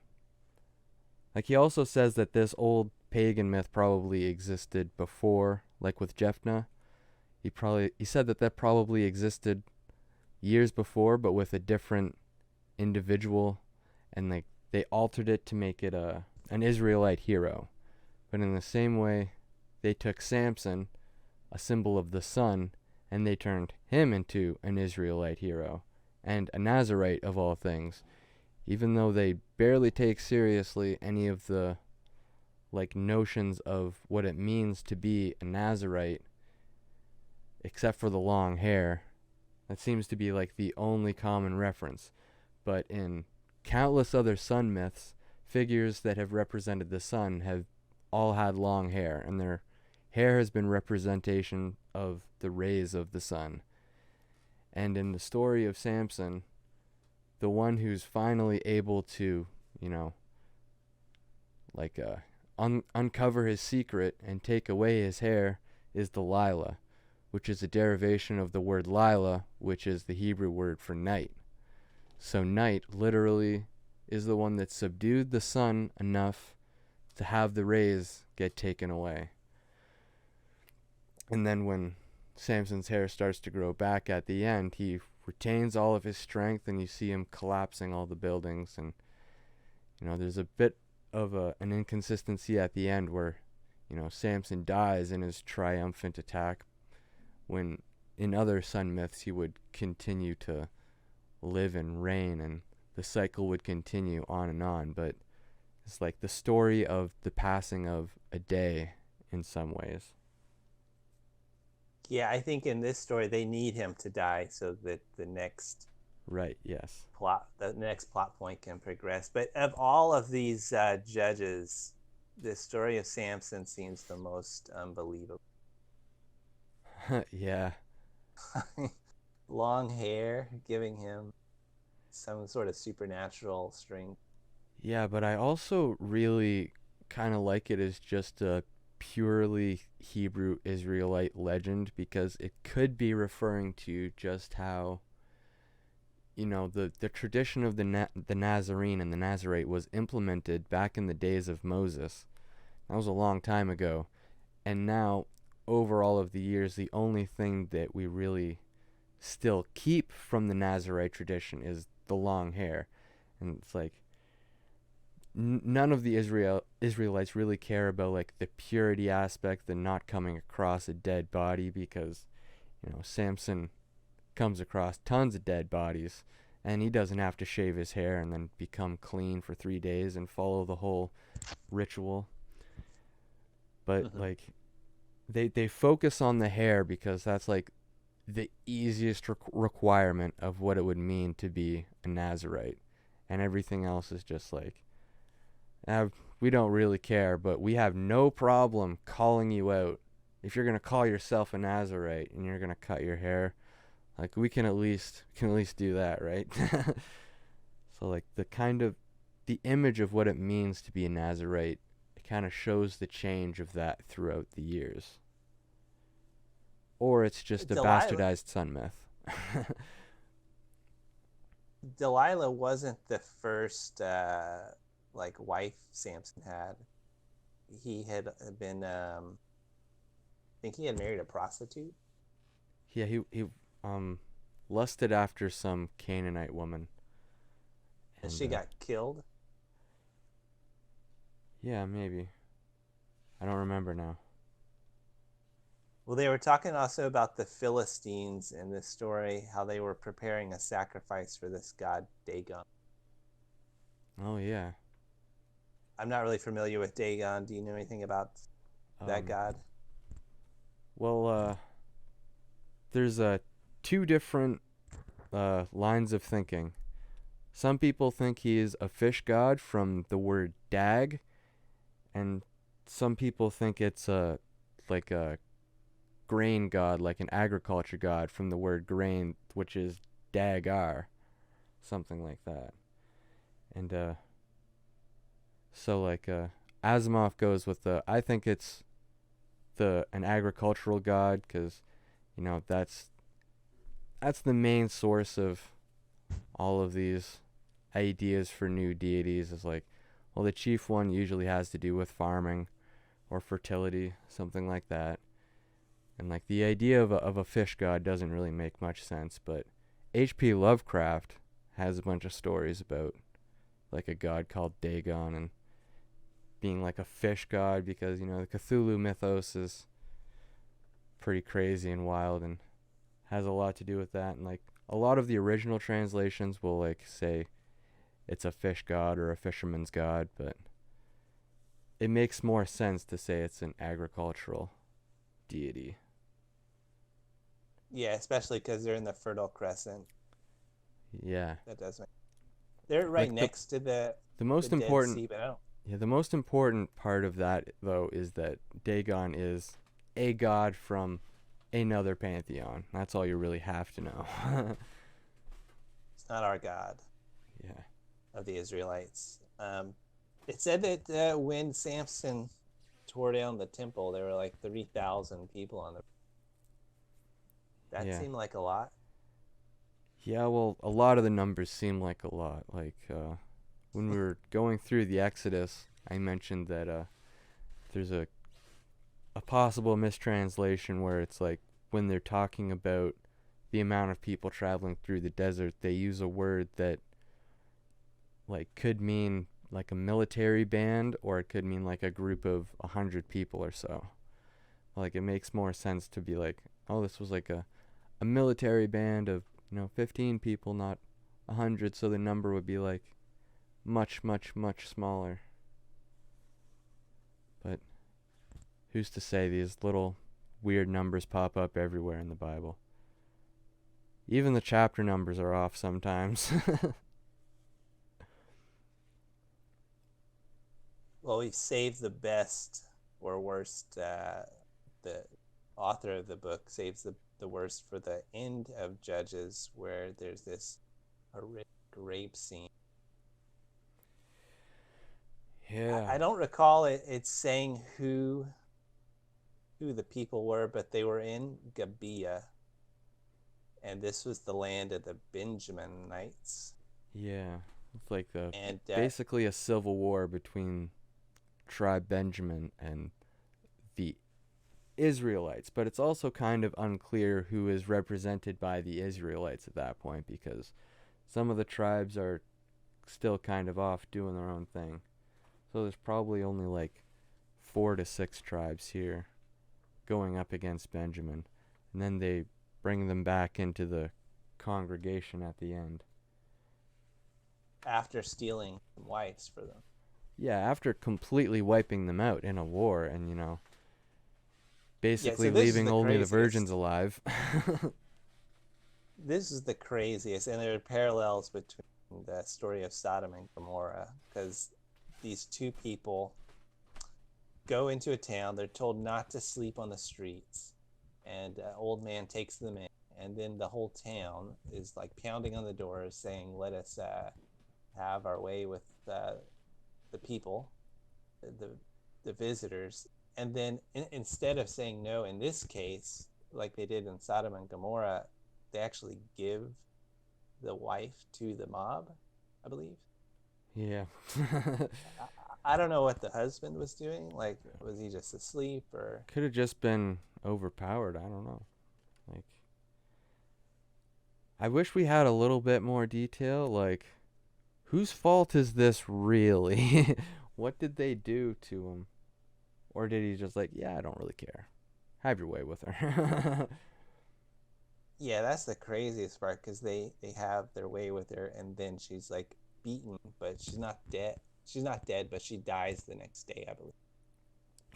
Like, he also says that this old pagan myth probably existed before, like with Jephthah. He said that probably existed years before, but with a different individual, and like they altered it to make it an Israelite hero. But in the same way, they took Samson, a symbol of the sun, and they turned him into an Israelite hero and a Nazirite of all things, even though they barely take seriously any of the like notions of what it means to be a Nazirite, except for the long hair. That seems to be like the only common reference. But in countless other sun myths, figures that have represented the sun have all had long hair, and their hair has been representation of the rays of the sun. And in the story of Samson, the one who's finally able to, uncover his secret and take away his hair is Delilah, which is a derivation of the word Lila, which is the Hebrew word for night. So night literally is the one that subdued the sun enough to have the rays get taken away. And then when Samson's hair starts to grow back at the end, he retains all of his strength, and you see him collapsing all the buildings. And there's a bit of an inconsistency at the end where Samson dies in his triumphant attack when in other sun myths, he would continue to live and reign, and the cycle would continue on and on. But it's like the story of the passing of a day in some ways. Yeah, I think in this story they need him to die so that Right, yes. the next plot point can progress. But of all of these judges, the story of Samson seems the most unbelievable. Yeah. Long hair giving him some sort of supernatural strength. Yeah, but I also really kind of like it as just a purely Hebrew Israelite legend, because it could be referring to just how, the tradition of the Nazarene and the Nazarite was implemented back in the days of Moses. That was a long time ago. And now, over all of the years, the only thing that we really still keep from the Nazarite tradition is the long hair. And it's like, none of the Israelites really care about like the purity aspect, the not coming across a dead body, because Samson comes across tons of dead bodies, and he doesn't have to shave his hair and then become clean for 3 days and follow the whole ritual. But like they focus on the hair because that's like the easiest requirement of what it would mean to be a Nazarite, and everything else is just like, we don't really care, but we have no problem calling you out. If you're going to call yourself a Nazarite and you're going to cut your hair, like we can at least do that, right? So like the image of what it means to be a Nazarite, it kind of shows the change of that throughout the years. Or it's just a bastardized sun myth. Delilah wasn't the first wife Samson had. He had been I think he had married a prostitute. Yeah, he lusted after some Canaanite woman. And she got killed? Yeah, maybe. I don't remember now. Well, they were talking also about the Philistines in this story, how they were preparing a sacrifice for this god Dagon. Oh, yeah. I'm not really familiar with Dagon. Do you know anything about that god? Well, there's two different lines of thinking. Some people think he is a fish god from the word dag, and some people think it's like a grain god, like an agriculture god from the word grain, which is dagar, something like that. And so like Asimov goes with I think it's an agricultural god, because that's the main source of all of these ideas for new deities. Is like, well, the chief one usually has to do with farming or fertility, something like that. And like the idea of a fish god doesn't really make much sense, but H.P. Lovecraft has a bunch of stories about like a god called Dagon and being like a fish god, because the Cthulhu mythos is pretty crazy and wild and has a lot to do with that. And like a lot of the original translations will like say it's a fish god or a fisherman's god, but it makes more sense to say it's an agricultural deity. Yeah, especially because they're in the Fertile Crescent. Yeah. That does make. They're right like next to the most the important Dead Sea, but I don't. Yeah, the most important part of that though is that Dagon is a god from another pantheon. That's all you really have to know. It's not our god. Yeah. Of the Israelites. It said that when Samson tore down the temple, there were like 3,000 people on the. That seemed like a lot. Yeah, well, a lot of the numbers seem like a lot. Like when we were going through the Exodus, I mentioned that there's a possible mistranslation where it's like when they're talking about the amount of people traveling through the desert, they use a word that like could mean like a military band, or it could mean like a group of 100 people or so. Like it makes more sense to be like, oh, this was like a a military band of 15 people, not 100, so the number would be like much, much, much smaller. But who's to say these little weird numbers pop up everywhere in the Bible? Even the chapter numbers are off sometimes. Well, we saved the best or worst. The author of the book saves the worst for the end of Judges, where there's this horrific rape scene. Yeah. I don't recall it saying who the people were, but they were in Gibeah, and this was the land of the Benjaminites. Yeah. It's like And basically a civil war between tribe Benjamin and the Israelites, but it's also kind of unclear who is represented by the Israelites at that point, because some of the tribes are still kind of off doing their own thing. So there's probably only like 4 to 6 tribes here going up against Benjamin, and then they bring them back into the congregation at the end. after stealing wives for them. Yeah, after completely wiping them out in a war and, basically leaving only the virgins alive. This is the craziest, and there are parallels between the story of Sodom and Gomorrah, because these two people go into a town. They're told not to sleep on the streets, and an old man takes them in, and then the whole town is like pounding on the doors saying, let us have our way with the people, the visitors. And then instead of saying no in this case, like they did in Sodom and Gomorrah, they actually give the wife to the mob, I believe. Yeah. I don't know what the husband was doing. Like, was he just asleep, or? Could have just been overpowered. I don't know. Like, I wish we had a little bit more detail. Like, whose fault is this really? What did they do to him? Or did he just like, yeah, I don't really care. Have your way with her. Yeah, that's the craziest part, because they have their way with her, and then she's like beaten, but she's not dead. She's not dead, but she dies the next day, I believe.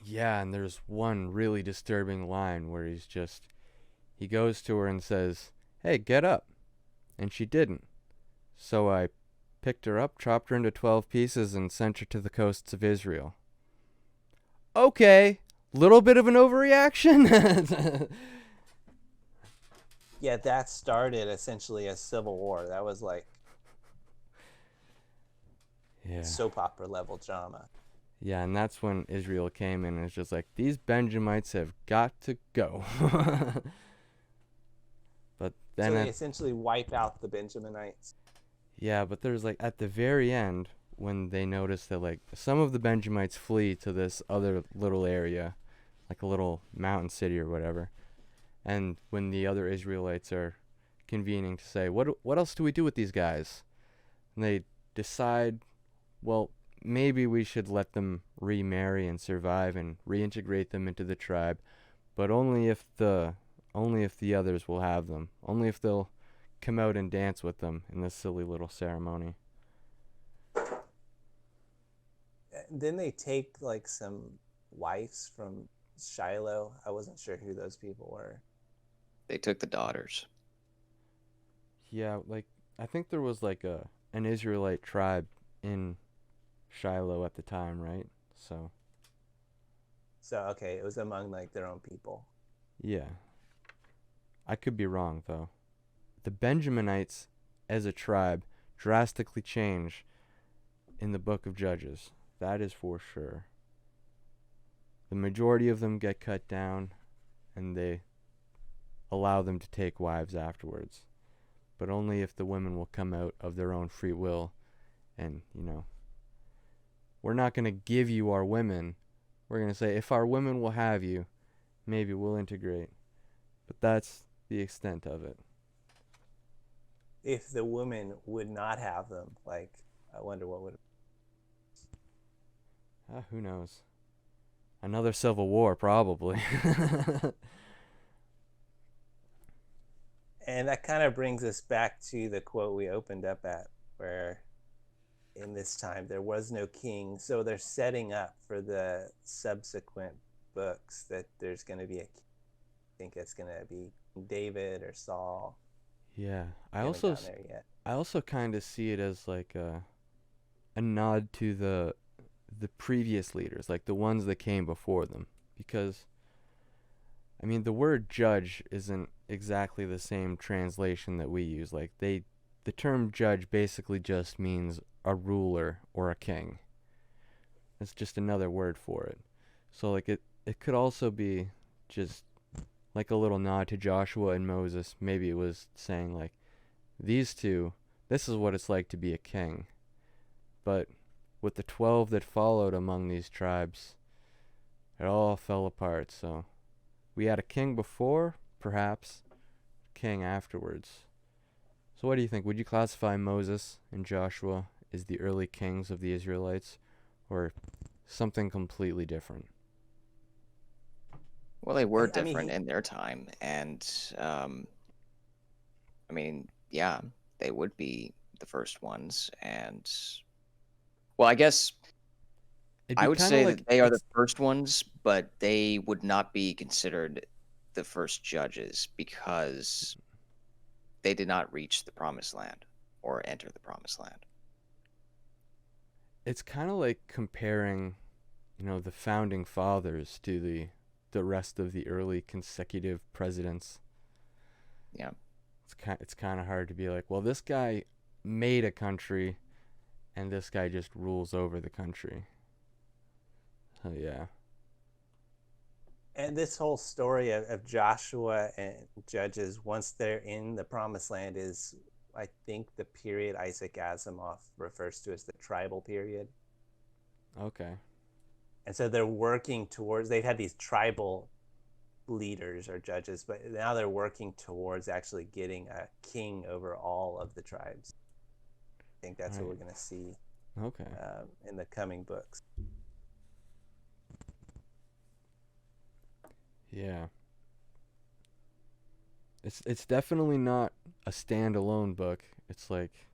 Yeah, and there's one really disturbing line where he goes to her and says, hey, get up. And she didn't. So I picked her up, chopped her into 12 pieces, and sent her to the coasts of Israel. Okay, little bit of an overreaction. Yeah, that started essentially a civil war. That was like soap opera level drama. Yeah, and that's when Israel came in and was just like, these Benjamites have got to go. But then so they essentially wipe out the Benjaminites. Yeah, but there's like at the very end when they notice that like some of the Benjamites flee to this other little area, like a little mountain city or whatever. And when the other Israelites are convening to say, what else do we do with these guys? And they decide, well, maybe we should let them remarry and survive and reintegrate them into the tribe, but only if the others will have them. Only if they'll come out and dance with them in this silly little ceremony. Then they take like some wives from Shiloh. I wasn't sure who those people were. They took the daughters. Yeah, like I think there was like an Israelite tribe in Shiloh at the time, right? So Okay, it was among like their own people. yeah. I could be wrong though. The Benjaminites as a tribe drastically change in the book of Judges. That is for sure. The majority of them get cut down and they allow them to take wives afterwards. But only if the women will come out of their own free will and, we're not going to give you our women. We're going to say, if our women will have you, maybe we'll integrate. But that's the extent of it. If the women would not have them, like, I wonder what would. Who knows? Another civil war, probably. And that kind of brings us back to the quote we opened up at, where in this time there was no king. So they're setting up for the subsequent books that there's going to be a king. I think it's going to be David or Saul. Yeah. We haven't gotten there yet. I also kind of see it as like a nod to the previous leaders, like the ones that came before them, because I mean the word judge isn't exactly the same translation that we use. Like the term judge basically just means a ruler or a king. It's just another word for it. So like it could also be just like a little nod to Joshua and Moses. Maybe it was saying like these two, this is what it's like to be a king. But with the 12 that followed among these tribes, it all fell apart. So we had a king before, perhaps, king afterwards. So what do you think? Would you classify Moses and Joshua as the early kings of the Israelites, or something completely different? Well, they were I mean, different in their time, and I mean, yeah, they would be the first ones, and well, I guess It'd I be would kind of say like that they are the first ones, but they would not be considered the first judges because they did not reach the promised land or enter the promised land. it's kind of like comparing, the founding fathers to the rest of the early consecutive presidents. Yeah. It's kind of hard to be like, well, this guy made a country and this guy just rules over the country. So yeah. and this whole story of Joshua and Judges, once they're in the promised land, is, I think, the period Isaac Asimov refers to as the tribal period. Okay. And so they're working towards, they've had these tribal leaders or judges, but now they're working towards actually getting a king over all of the tribes. I think that's what we're going to see Okay. in the coming books. Yeah. It's definitely not a standalone book. It's like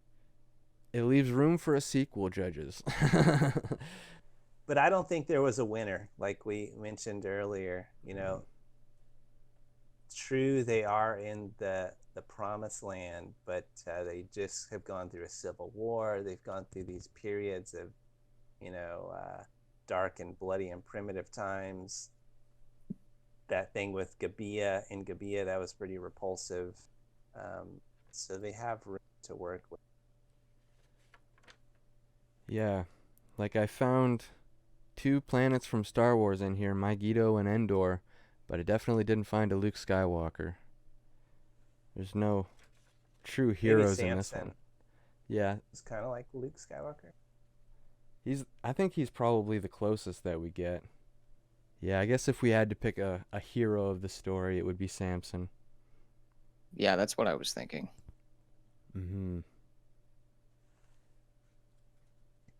it leaves room for a sequel, Judges. But I don't think there was a winner, like we mentioned earlier. True, they are in the promised land, but they just have gone through a civil war. They've gone through these periods of, dark and bloody and primitive times. That thing with Gibeah, that was pretty repulsive. So they have room to work with. Yeah. Like I found 2 planets from Star Wars in here, Megiddo and Endor, but I definitely didn't find a Luke Skywalker. There's no true Maybe heroes in this Samson. one. Yeah, It's kind of like Luke Skywalker. I think he's probably the closest that we get. Yeah, I guess if we had to pick a hero of the story, it would be Samson. Yeah, that's what I was thinking. Mm-hmm.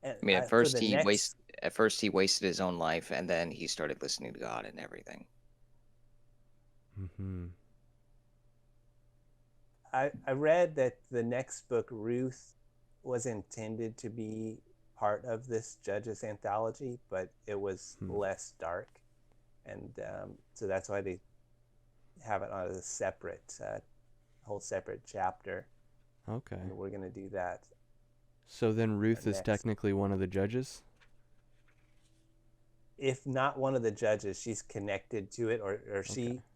And I mean, at for first the he next, wasted his own life, and then he started listening to God and everything. Mm-hmm. I read that the next book, Ruth, was intended to be part of this Judges anthology, but it was less dark, and so that's why they have it on a separate, whole separate chapter. Okay. And we're gonna do that. So then Ruth is next. technically one of the judges? If not one of the judges, she's connected to it, or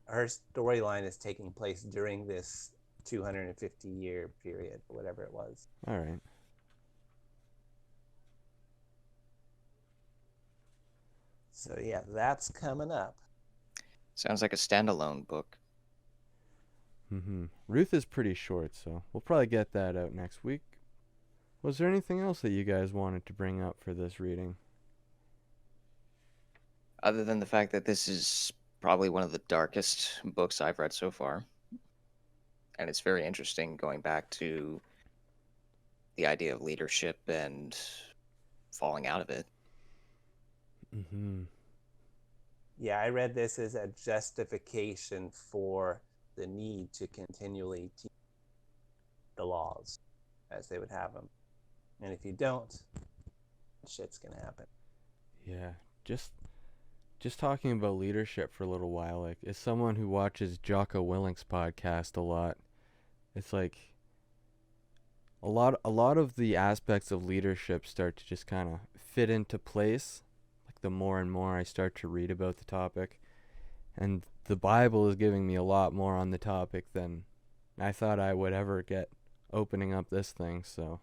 her storyline is taking place during this 250-year period, or whatever it was. All right. So yeah, that's coming up. Sounds like a standalone book. Mm-hmm. Ruth is pretty short, so we'll probably get that out next week. Was there anything else that you guys wanted to bring up for this reading? Other than the fact that this is probably one of the darkest books I've read so far. And it's very interesting going back to the idea of leadership and falling out of it. Mm-hmm. Yeah, I read this as a justification for the need to continually teach as they would have them. And if you don't, shit's gonna happen. Yeah, just talking about leadership for a little while, like, as someone who watches Jocko Willink's podcast a lot, it's like a lot of the aspects of leadership start to just kind of fit into place, like the more and more I start to read about the topic. And the Bible is giving me a lot more on the topic than I thought I would ever get opening up this thing. So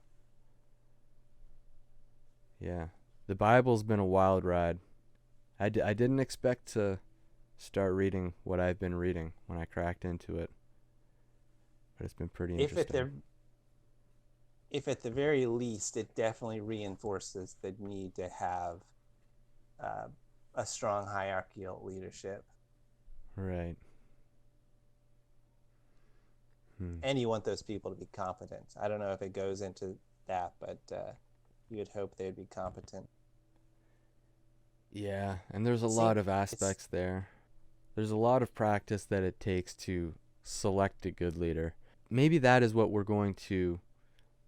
yeah, the Bible's been a wild ride. I didn't expect to start reading what I've been reading when I cracked into it, but it's been pretty interesting. If at the very least, it definitely reinforces the need to have uh, a strong hierarchical leadership. Right. And you want those people to be competent. I don't know if it goes into that, but you would hope they'd be competent. Yeah, and there's a lot of aspects there. There's a lot of practice that it takes to select a good leader. Maybe that is what we're going to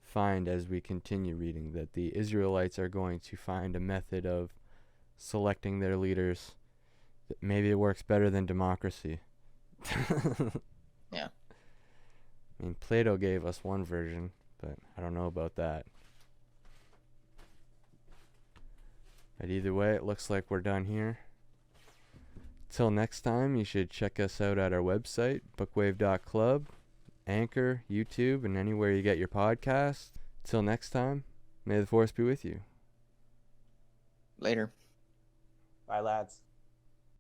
find as we continue reading, that the Israelites are going to find a method of selecting their leaders that maybe it works better than democracy. Yeah. I mean, Plato gave us one version, but I don't know about that. But either way, it looks like we're done here. Till next time, you should check us out at our website, bookwave.club, Anchor, YouTube, and anywhere you get your podcasts. Till next time, may the force be with you. Later. Bye, lads.